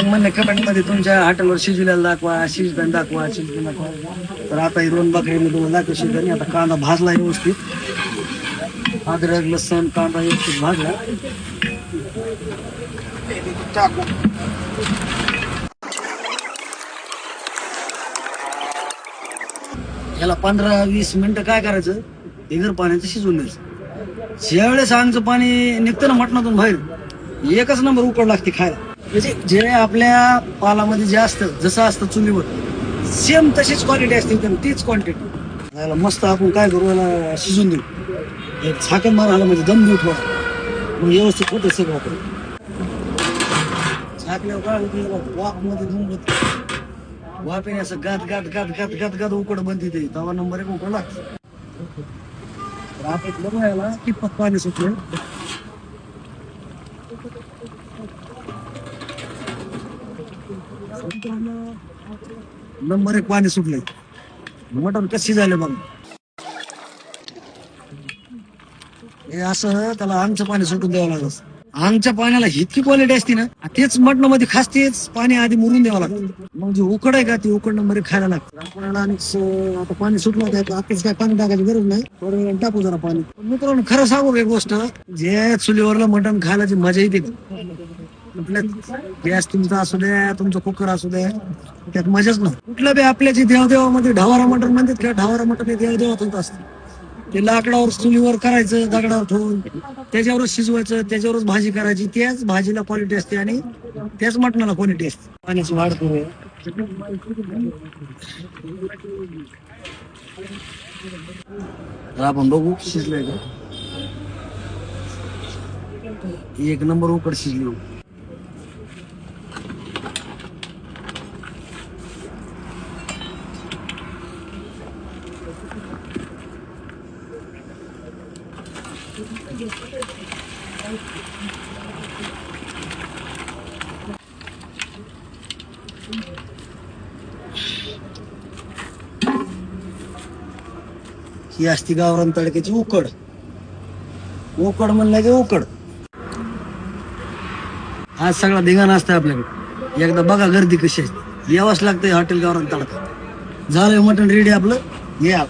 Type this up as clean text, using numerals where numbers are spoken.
म्हणले कमेंट मध्ये तुमच्या हॉटेलवर शिजलेला दाखवा, शिजताना दाखवा, शिजताना दाखवा. तर आता ही 2 बकरी मी तुम्हाला दाखव शिजताना. आता कांदा भाजला व्यवस्थित, अद्रक लसूण कांदा व्यवस्थित भाजला. याला 15-20 मिनिटं काय करायचं, बिगर पाण्याचं शिजवून द्यायचं. ज्यावेळेस अंगचं पाणी निघतं ना मटणातून बाहेर, एकच नंबर उकड लागते खायला. म्हणजे जे आपल्या पालामध्ये जे असतं, जसं असतं चुलीवर, सेम तशीच क्वालिटी असते, तीच क्वांटिटी. याला मस्त आपण काय करू, याला शिजून देऊ. एक झाकण मारायला म्हणजे दम देऊ थोडा, मग व्यवस्थित होतं सगळं. आपण झाकल्यावर काय होतं, वाफ मध्ये धुवून वाफेने असं गात गात गात गात गात गात उकड बनते ते, तवा नंबर 1 उकड लागतं. आपण बघायला कितपत पाणी सुटलं. नंबर 1 पाणी सुटलंय. मटण कशी झाले बघ. हे असं त्याला अंगचं पाणी सुटून द्यावं लागतं. अंगच्या पाण्याला इतकी क्वालिटी असते ना, तेच मटणामध्ये खास तेच पाणी आधी मुरून द्यावं लागतं. मग जे उकड आहे का, ती उकड नंबर 1 खायला लागतं. आपल्याला आता पाणी सुटलं त्यात, आताच काय पाणी टाकायची गरज नाही, थोडं वेळ टाकू जरा पाणी. मित्रांनो खरं सांगू एक गोष्ट, जे चुलीवरलं मटण खायला जी मजा येते का, गॅस तुमचा असू द्या, तुमचं कुकर असू द्या, त्यात मजाच नाही. कुठलं बी आपल्या जे देवदेवामध्ये ढवारा मटण म्हणतात का, ढवारा मटण हे देवदेवातच असतं. ते लाकडावर चुलीवर करायचं, दगडावर ठेवून त्याच्यावरच शिजवायचं, त्याच्यावरच भाजी करायची. त्याच भाजीला क्वालिटी असते आणि त्याच मटणाला क्वालिटी असते. पाण्याची वाढ करूया. आपण बघू शिजलंय का. 1 नंबर उकड शिजली. ही असती गावरान तडक्याची उकड. उकड म्हणलं की उकड. आज सगळा धिंगाणा असतं आपल्याकडे. एकदा बघा गर्दी कशी असते. यावंच लागतंय हॉटेल गावरान तडका. झालंय मटण रेडी आपलं. या